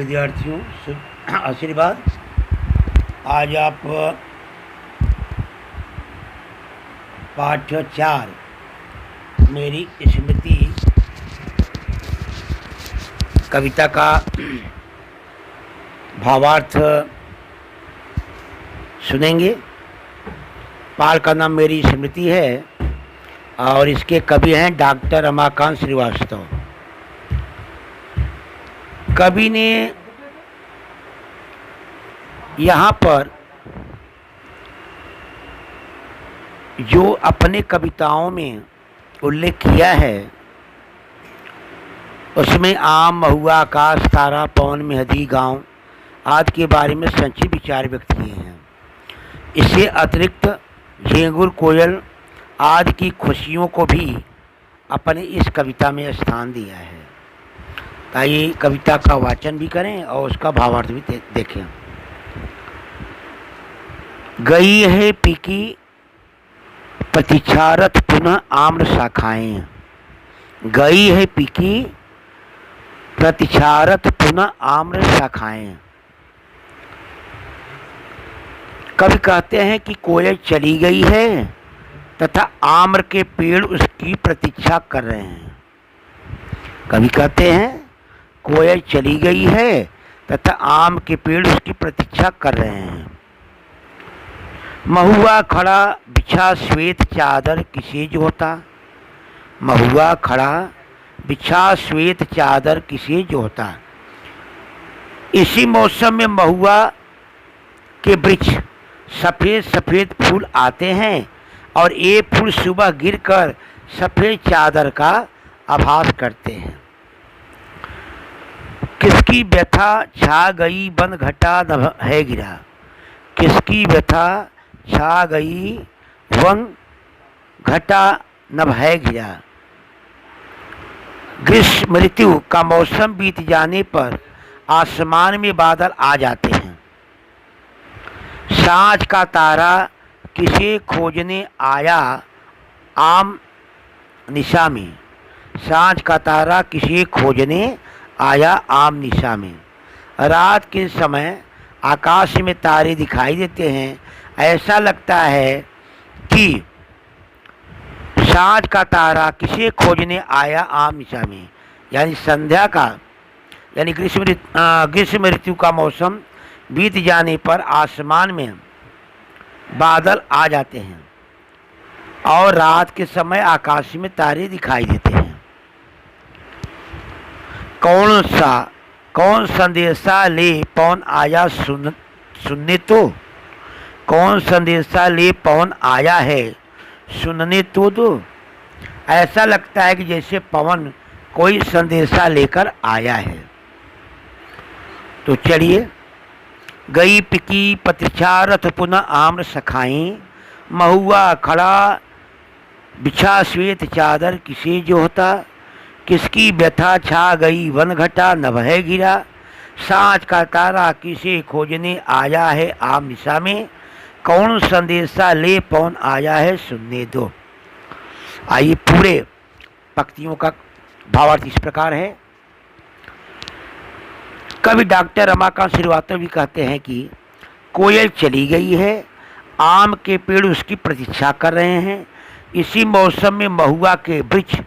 विद्यार्थियों आशीर्वाद। आज आप पाठ्य 4 मेरी स्मृति कविता का भावार्थ सुनेंगे। पाठ का नाम मेरी स्मृति है और इसके कवि हैं डॉक्टर रमाकांत श्रीवास्तव। कवि ने यहाँ पर जो अपने कविताओं में उल्लेख किया है उसमें आम, महुआ, आकाश, तारा, पवन, मेहदी, गांव आदि के बारे में संक्षिप्त विचार व्यक्त किए हैं। इससे अतिरिक्त झिंगुर, कोयल आदि की खुशियों को भी अपने इस कविता में स्थान दिया है। आइए कविता का वाचन भी करें और उसका भावार्थ भी देखें। गई है पीकी प्रतीक्षारत पुनः आम्र शाखाएं। गई है पीकी प्रतीक्षारत पुनः आम्र शाखाएं। कवि कहते हैं कि कोयल चली गई है तथा आम्र के पेड़ उसकी प्रतीक्षा कर रहे हैं। कवि कहते हैं कोयल चली गई है तथा आम के पेड़ उसकी प्रतीक्षा कर रहे हैं। महुआ खड़ा बिछा श्वेत चादर किसे जोहता। महुआ खड़ा बिछा श्वेत चादर किसे जोहता। इसी मौसम में महुआ के वृक्ष सफ़ेद सफ़ेद फूल आते हैं और ये फूल सुबह गिरकर सफ़ेद चादर का आभास करते हैं। किसकी व्यथा छा गई वन घटा न है गिरा। किसकी व्यथा छा गई वन घटा न है गिरा। ग्रीष्म ऋतु का मौसम बीत जाने पर आसमान में बादल आ जाते हैं। सांझ का तारा किसे खोजने आया आम निशा में। सांझ का तारा किसे खोजने आया आम निशा में। रात के समय आकाश में तारे दिखाई देते हैं। ऐसा लगता है कि सांझ का तारा किसे खोजने आया आम निशा में, यानी संध्या का, यानी ग्रीष्म ऋतु का मौसम बीत जाने पर आसमान में बादल आ जाते हैं और रात के समय आकाश में तारे दिखाई देते हैं। कौन संदेशा ले पवन आया सुनने तो। कौन संदेशा ले पवन आया है सुनने तो। ऐसा लगता है कि जैसे पवन कोई संदेशा लेकर आया है। तो चलिए। गई पिकी प्रतीक्षा रथ पुनः आम्र सखाई। महुआ खड़ा बिछा श्वेत चादर किसे जोहता। किसकी व्यथा छा गई वन घटा नभ है गिरा। सांझ का तारा किसे खोजने आया है आम निशा में। कौन संदेशा ले पवन आया है सुनने दो। आइए पूरे पंक्तियों का भावार्थ इस प्रकार है। कवि डॉक्टर रमाकांत श्रीवास्तव भी कहते हैं कि कोयल चली गई है, आम के पेड़ उसकी प्रतीक्षा कर रहे हैं। इसी मौसम में महुआ के वृक्ष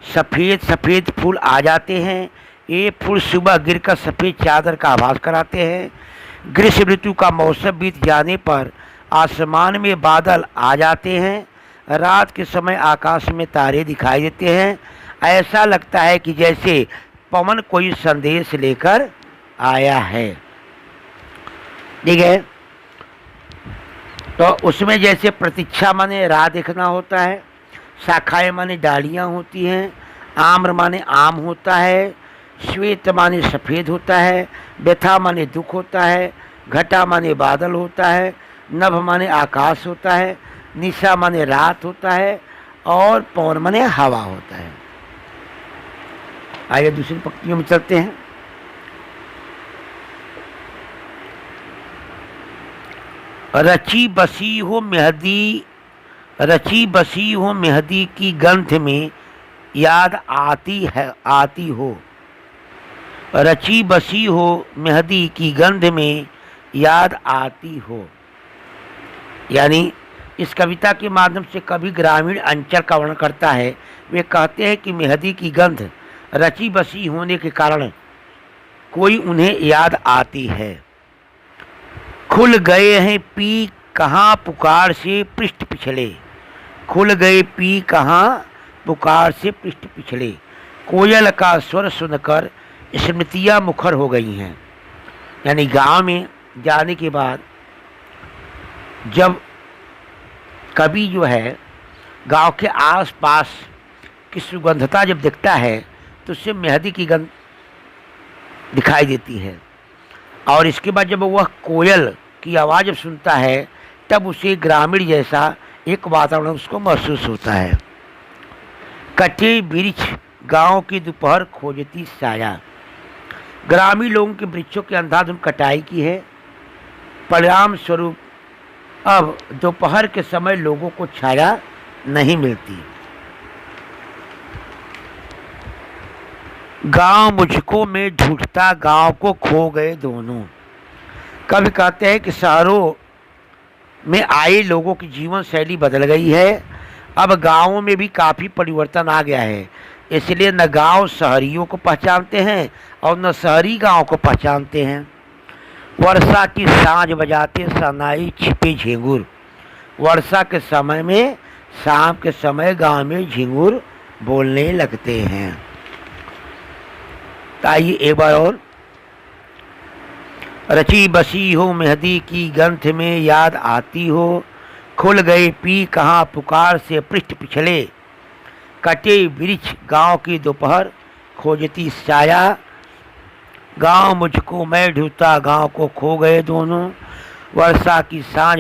सफ़ेद सफ़ेद फूल आ जाते हैं। ये फूल सुबह गिरकर सफ़ेद चादर का आभास कराते हैं। ग्रीष्म ऋतु का मौसम बीत जाने पर आसमान में बादल आ जाते हैं। रात के समय आकाश में तारे दिखाई देते हैं। ऐसा लगता है कि जैसे पवन कोई संदेश लेकर आया है। ठीक है। तो उसमें जैसे प्रतीक्षा माने राह देखना होता है, शाखाएं माने डालियाँ होती हैं, आम्र माने आम होता है, श्वेत माने सफ़ेद होता है, व्यथा माने दुख होता है, घटा माने बादल होता है, नभ माने आकाश होता है, निशा माने रात होता है और पवन माने हवा होता है। आइए दूसरी पंक्तियों में चलते हैं। रची बसी हो मेहदी की गंध में याद आती हो। रची बसी हो मेहंदी की गंध में याद आती हो। यानी इस कविता के माध्यम से कवि ग्रामीण अंचल का वर्णन करता है। वे कहते हैं कि मेहंदी की गंध रची बसी होने के कारण कोई उन्हें याद आती है। खुल गए हैं पी कहाँ पुकार से पृष्ठ पिछले, खुल गए पी कहाँ पुकार से पृष्ठ पिछले, कोयल का स्वर सुनकर स्मृतियाँ मुखर हो गई हैं। यानी गांव में जाने के बाद जब कवि जो है गांव के आसपास की सुगंधता जब देखता है तो उससे मेहंदी की गंध दिखाई देती है। और इसके बाद जब वह कोयल की आवाज़ जब सुनता है तब उसे ग्रामीण जैसा एक वातावरण उसको महसूस होता है। कटे वृक्ष गांव की दोपहर खोजती साया, ग्रामीण लोगों के वृक्षों के अंधाधुंध कटाई की है। परिणाम स्वरूप अब दोपहर के समय लोगों को छाया नहीं मिलती। गांव मुझको में ढूंढता गांव को खो गए दोनों। कवि कहते हैं कि शहरों में आए लोगों की जीवन शैली बदल गई है। अब गांवों में भी काफ़ी परिवर्तन आ गया है। इसलिए न गांव शहरियों को पहचानते हैं और न शहरी गांव को पहचानते हैं। वर्षा की सांझ बजाते सनाई छिपे झिंगुर, वर्षा के समय में शाम के समय गांव में झिंगुर बोलने लगते हैं। आइए एक बार और। रची बसी हो मेहंदी की गंध में याद आती हो, खुल गए पी कहाँ पुकार से पृष्ठ पिछले, कटे वृक्ष गांव की दोपहर खोजती साया, गांव मुझको मैं ढूंढता गांव को खो गए दोनों, वर्षा की सांझ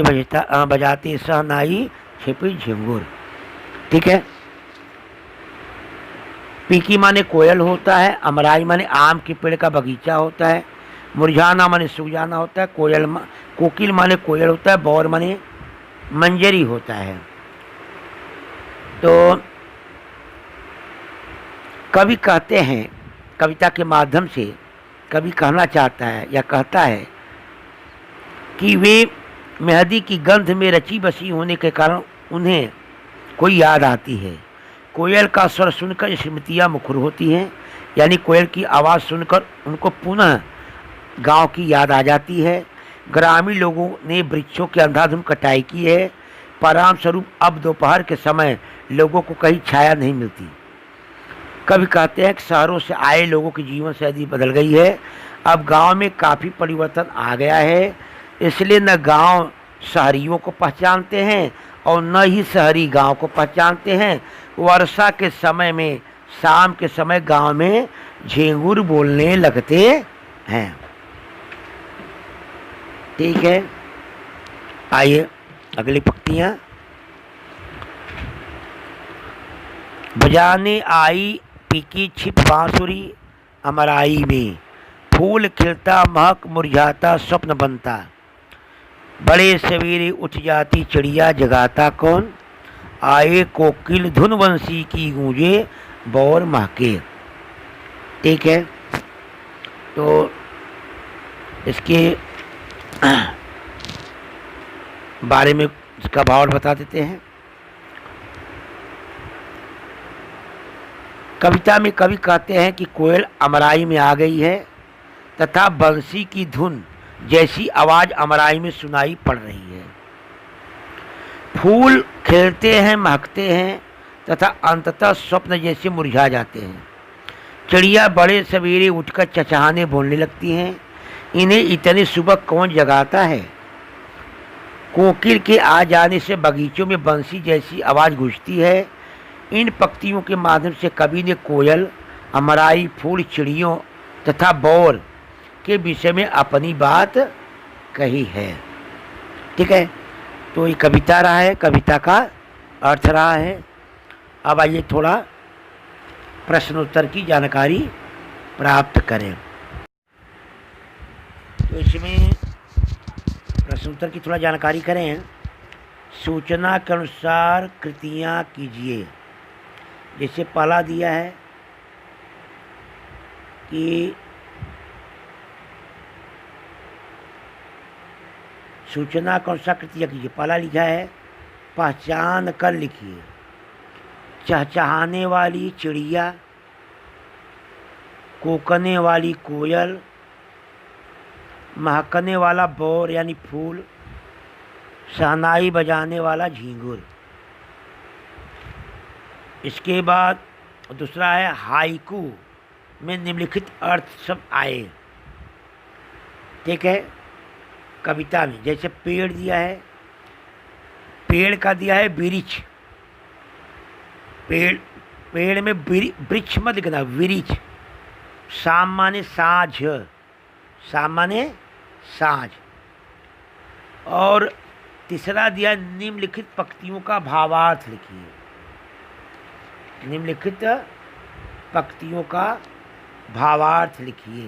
बजाते सहनाई छिपी झिंगुर। ठीक है। पीकी माने कोयल होता है, अमराई माने आम के पेड़ का बगीचा होता है, मुरझाना माने सूख जाना होता है, कोकिल माने कोयल होता है, बौर माने मंजरी होता है। तो कवि कहते हैं, कविता के माध्यम से कवि कहना चाहता है या कहता है कि वे मेहंदी की गंध में रची बसी होने के कारण उन्हें कोई याद आती है। कोयल का स्वर सुनकर स्मृतियाँ मुखर होती हैं। यानी कोयल की आवाज़ सुनकर उनको पुनः गांव की याद आ जाती है। ग्रामीण लोगों ने वृक्षों की अंधाधुंध कटाई की है। परिणाम स्वरूप अब दोपहर के समय लोगों को कहीं छाया नहीं मिलती। कवि कहते हैं कि शहरों से आए लोगों की जीवन शैली बदल गई है। अब गांव में काफ़ी परिवर्तन आ गया है। इसलिए न गांव शहरियों को पहचानते हैं और न ही शहरी गांव को पहचानते हैं। वर्षा के समय में शाम के समय गांव में झिंगुर बोलने लगते हैं। ठीक है। आइए अगली पंक्तियाँ। बजाने आई पीकी छिप बांसुरी अमराई में, फूल खिलता महक मुरझाता स्वप्न बनता, बड़े सवेरे उठ जाती चिड़िया जगाता कौन, आए कोकिल धुन बंसी की गूंजे बौर महके। ठीक है। तो इसके बारे में इसका भाव बता देते हैं। कविता में कवि कहते हैं कि कोयल अमराई में आ गई है तथा बंसी की धुन जैसी आवाज़ अमराई में सुनाई पड़ रही है। फूल खिलते हैं महकते हैं तथा अंततः स्वप्न जैसे मुरझा जाते हैं। चिड़िया बड़े सवेरे उठकर चहचहाने बोलने लगती हैं। इन्हें इतनी सुबह कौन जगाता है। कोकिल के आ जाने से बगीचों में बंसी जैसी आवाज़ गूंजती है। इन पंक्तियों के माध्यम से कवि ने कोयल, अमराई, फूल, चिड़ियों तथा बौर के विषय में अपनी बात कही है। ठीक है। तो ये कविता रहा है, कविता का अर्थ रहा है। अब आइए थोड़ा प्रश्नोत्तर की जानकारी प्राप्त करें। तो इसमें प्रश्नोत्तर की थोड़ा जानकारी करें। सूचना के अनुसार कृतियाँ कीजिए। जैसे पहला दिया है कि सूचना कौन सा कृत्य कीजिए। पहला लिखा है पहचान कर लिखिए। चहचहाने वाली चिड़िया, कूकने वाली कोयल, महकने वाला बोर यानी फूल, शहनाई बजाने वाला झींगुर। इसके बाद दूसरा है हाइकू में निम्नलिखित अर्थ सब आए। ठीक है, कविता में जैसे पेड़ दिया है, पेड़ का दिया है वृक्ष। पेड़ में वृक्ष मत लिखना, वृक्ष। शाम माने साँझ, शाम माने साँझ। और तीसरा दिया निम्नलिखित पंक्तियों का भावार्थ लिखिए। निम्नलिखित पंक्तियों का भावार्थ लिखिए।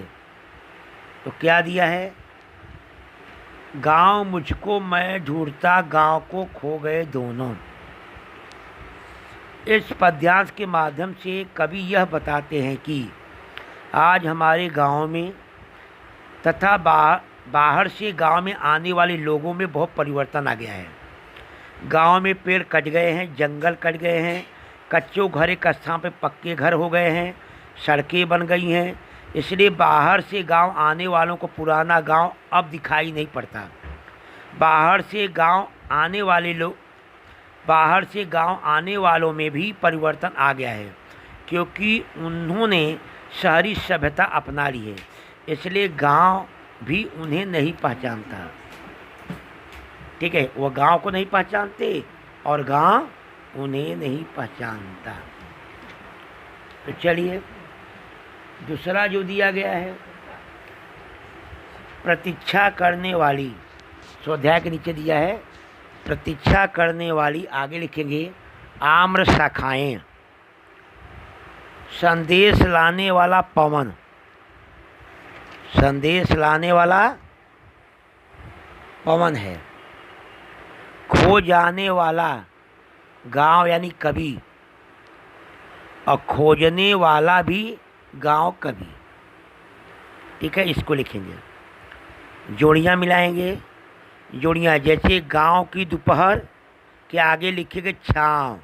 तो क्या दिया है, गांव मुझको मैं ढूंढता, गांव को खो गए दोनों। इस पद्यांश के माध्यम से कवि यह बताते हैं कि आज हमारे गांव में तथा बाहर से गांव में आने वाले लोगों में बहुत परिवर्तन आ गया है। गांव में पेड़ कट गए हैं, जंगल कट गए हैं, कच्चों घरे के स्थान पे पक्के घर हो गए हैं, सड़कें बन गई हैं। इसलिए बाहर से गांव आने वालों को पुराना गांव अब दिखाई नहीं पड़ता। बाहर से गांव आने वालों में भी परिवर्तन आ गया है, क्योंकि उन्होंने शहरी सभ्यता अपना ली है। इसलिए गांव भी उन्हें नहीं पहचानता। ठीक है, वह गांव को नहीं पहचानते और गांव उन्हें नहीं पहचानता। तो चलिए दूसरा जो दिया गया है, प्रतीक्षा करने वाली। स्वाध्याय के नीचे दिया है प्रतीक्षा करने वाली, आगे लिखेंगे आम्र शाखाएं। संदेश लाने वाला पवन, संदेश लाने वाला पवन है। खो जाने वाला गांव यानी कवि, और खोजने वाला भी गांव कवि। ठीक है, इसको लिखेंगे। जोड़ियाँ मिलाएंगे। जोड़ियाँ जैसे गांव की दोपहर के आगे लिखेंगे छाँव,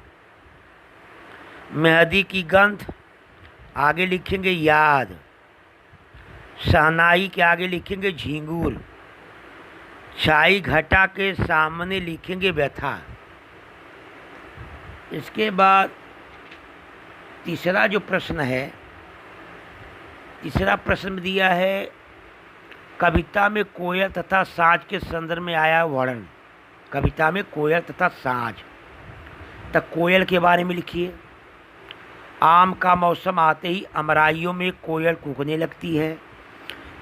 मेहंदी की गंध आगे लिखेंगे याद, शहनाई के आगे लिखेंगे झींगुर, छाई घटा के सामने लिखेंगे व्यथा। इसके बाद तीसरा जो प्रश्न है, तीसरा प्रश्न दिया है कविता में कोयल तथा साँझ के संदर्भ में आया वर्णन। कविता में कोयल तथा साँझ, तक कोयल के बारे में लिखिए। आम का मौसम आते ही अमराइयों में कोयल कूकने लगती है।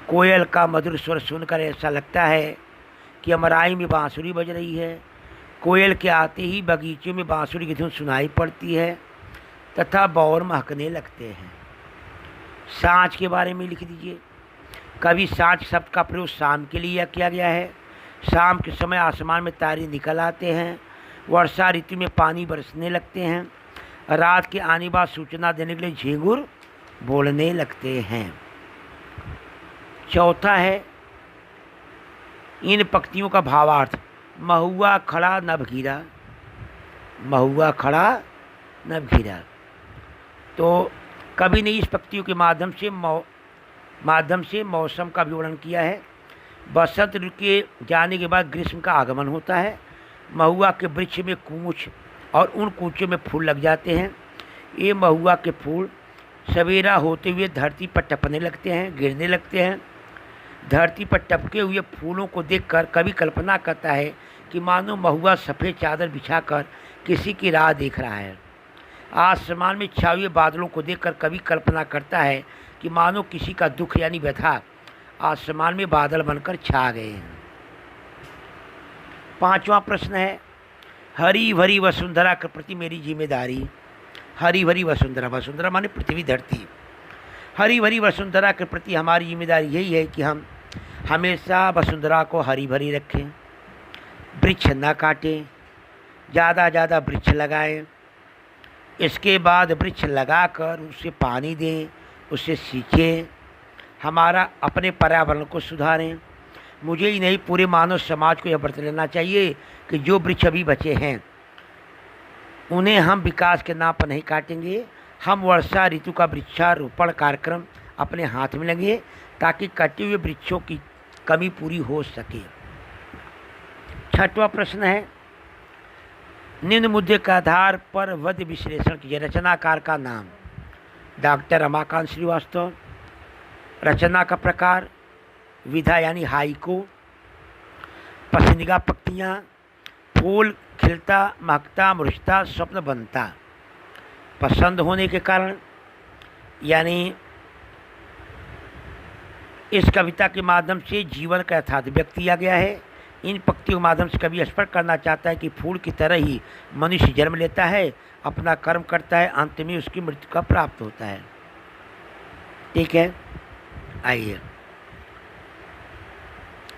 कोयल का मधुर स्वर सुनकर ऐसा लगता है कि अमराई में बांसुरी बज रही है। कोयल के आते ही बगीचों में बांसुरी की धुन सुनाई पड़ती है तथा बौर महकने लगते हैं। साँझ के बारे में लिख दीजिए। कवि साँझ शब्द का प्रयोग शाम के लिए किया गया है। शाम के समय आसमान में तारे निकल आते हैं, वर्षा ऋतु में पानी बरसने लगते हैं, रात के आने बाद सूचना देने के लिए झींगुर बोलने लगते हैं। चौथा है इन पंक्तियों का भावार्थ। महुआ खड़ा नभ घिरा, महुआ खड़ा नभ घिरा। तो कवि ने इस पंक्तियों के माध्यम से मौसम का विवरण किया है। बसंत ऋतु के जाने के बाद ग्रीष्म का आगमन होता है। महुआ के वृक्ष में कूंच और उन कूचों में फूल लग जाते हैं। ये महुआ के फूल सवेरा होते हुए धरती पर टपकने लगते हैं, गिरने लगते हैं। धरती पर टपके हुए फूलों को देखकर कवि कल्पना करता है कि मानो महुआ सफ़ेद चादर बिछाकर किसी की राह देख रहा है। आसमान में छाए हुए बादलों को देखकर कवि कल्पना करता है कि मानो किसी का दुख यानी व्यथा आसमान में बादल बनकर छा गए हैं। पांचवा प्रश्न है हरी भरी वसुंधरा के प्रति मेरी जिम्मेदारी। हरी भरी वसुंधरा, वसुंधरा माने पृथ्वी धरती। हरी भरी वसुंधरा के प्रति हमारी जिम्मेदारी यही है कि हम हमेशा वसुंधरा को हरी भरी रखें, वृक्ष न काटें, ज़्यादा वृक्ष लगाएं। इसके बाद वृक्ष लगाकर उसे पानी दें, उसे सींचें, हमारा अपने पर्यावरण को सुधारें। मुझे ही नहीं पूरे मानव समाज को यह व्रत लेना चाहिए कि जो वृक्ष अभी बचे हैं उन्हें हम विकास के नाम पर नहीं काटेंगे। हम वर्षा ऋतु का वृक्षारोपण कार्यक्रम अपने हाथ में लेंगे ताकि कटे हुए वृक्षों की कमी पूरी हो सके। छठवां प्रश्न है, निम्न मुद्दे के आधार पर वद्य विश्लेषण कीजिए। रचनाकार का नाम डॉक्टर रमाकांत श्रीवास्तव। रचना का प्रकार विधा यानी हाइको। पसंदीदा पत्तियाँ, फूल खिलता, महकता, मुरझता, स्वप्न बनता। पसंद होने के कारण यानी इस कविता के माध्यम से जीवन का यथार्थ व्यक्त किया गया है। इन पंक्तियों के माध्यम से कवि स्पष्ट करना चाहता है कि फूल की तरह ही मनुष्य जन्म लेता है, अपना कर्म करता है, अंत में उसकी मृत्यु का प्राप्त होता है। ठीक है, आइए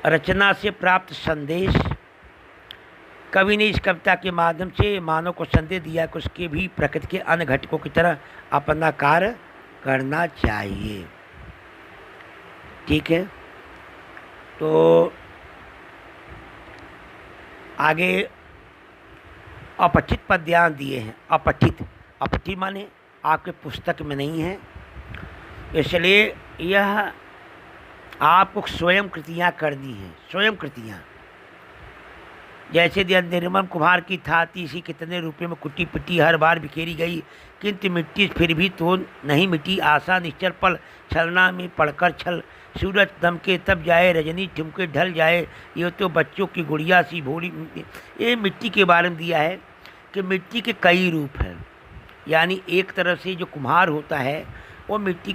रचना से प्राप्त संदेश। कवि ने इस कविता के माध्यम से मानव को संदेश दिया कि उसके भी प्रकृति के अन्य घटकों की तरह अपना कार्य करना चाहिए। ठीक है, तो आगे अपठित पद्यांश दिए हैं। अपठित माने आपके पुस्तक में नहीं है, इसलिए यह आपको स्वयं कृतियाँ करनी है। स्वयं कृतियाँ जैसे निर्मल कुम्हार की था तीसी कितने रुपये में कुटी पिटी हर बार बिखेरी गई, किंतु मिट्टी फिर भी तो नहीं मिटी। आशा निश्चल पल छलना में पड़कर छल, सूरज दमके तब जाए रजनी ठुमके ढल जाए, ये तो बच्चों की गुड़िया सी भोली। ये मिट्टी के बारे में दिया है कि मिट्टी के कई रूप हैं। यानी एक तरफ से जो कुम्हार होता है वो मिट्टी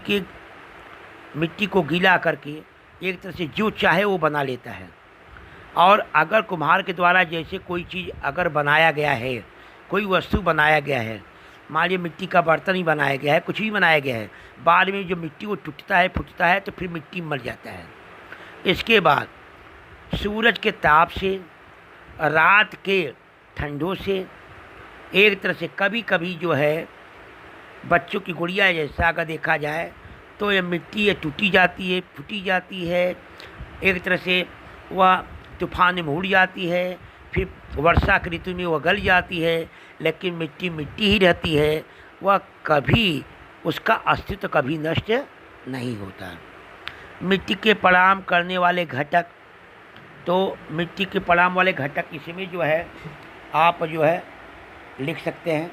को गीला करके एक तरह से जो चाहे वो बना लेता है। और अगर कुम्हार के द्वारा जैसे कोई चीज़ अगर बनाया गया है, कोई वस्तु बनाया गया है, मान लीजिए मिट्टी का बर्तन ही बनाया गया है, कुछ भी बनाया गया है, बाद में जो मिट्टी वो टूटता है फूटता है तो फिर मिट्टी मर जाता है। इसके बाद सूरज के ताप से, रात के ठंडों से, एक तरह से कभी कभी जो है बच्चों की गुड़िया जैसा अगर देखा जाए तो ये मिट्टी ये टूटी जाती है, फूटी जाती है, एक तरह से वह तूफान में उड़ जाती है, फिर वर्षा की ऋतु में वह गल जाती है, लेकिन मिट्टी मिट्टी ही रहती है। वह कभी उसका अस्तित्व कभी नष्ट नहीं होता। मिट्टी के प्रणाम करने वाले घटक, तो मिट्टी के प्रणाम वाले घटक इसमें जो है आप जो है लिख सकते हैं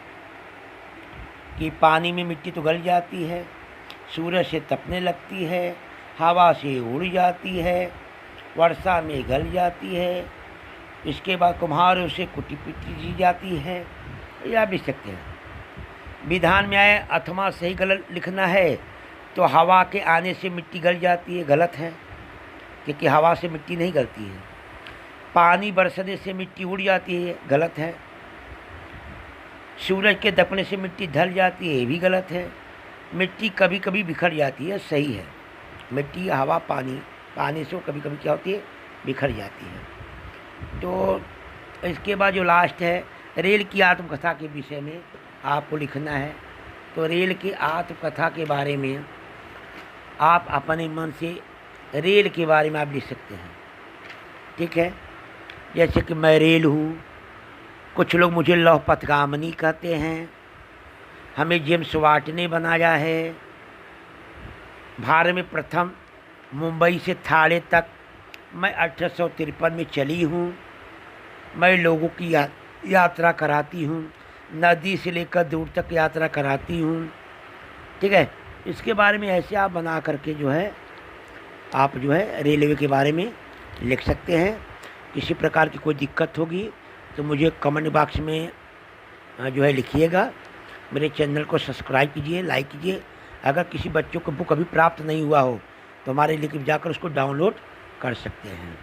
कि पानी में मिट्टी तो गल जाती है, सूरज से तपने लगती है, हवा से उड़ जाती है, वर्षा में गल जाती है, इसके बाद कुम्हार उसे कुटी पिटी दी जाती है, या भी सकते हैं। विधान में आए अथवा सही गलत लिखना है तो हवा के आने से मिट्टी गल जाती है, गलत है, क्योंकि हवा से मिट्टी नहीं गलती है। पानी बरसने से मिट्टी उड़ जाती है, गलत है। सूरज के दपने से मिट्टी ढल जाती है, ये भी गलत है। मिट्टी कभी कभी बिखर जाती है, सही है। मिट्टी हवा पानी से कभी कभी क्या होती है, बिखर जाती है। तो इसके बाद जो लास्ट है, रेल की आत्मकथा के विषय में आपको लिखना है। तो रेल की आत्मकथा के बारे में आप अपने मन से रेल के बारे में आप लिख सकते हैं। ठीक है, जैसे कि मैं रेल हूँ, कुछ लोग मुझे लौह पथगामिनी कहते हैं, हमें जेम्स वाट ने बनाया है, भारत में प्रथम मुंबई से थाने तक मैं 1853 में चली हूँ, मैं लोगों की यात्रा कराती हूँ, नदी से लेकर दूर तक यात्रा कराती हूँ। ठीक है, इसके बारे में ऐसे आप बना करके जो है आप जो है रेलवे के बारे में लिख सकते हैं। किसी प्रकार की कोई दिक्कत होगी तो मुझे कमेंट बॉक्स में जो है लिखिएगा। मेरे चैनल को सब्सक्राइब कीजिए, लाइक कीजिए। अगर किसी बच्चों को बुक अभी प्राप्त नहीं हुआ हो तो हमारे लिंक जाकर उसको डाउनलोड कर सकते हैं।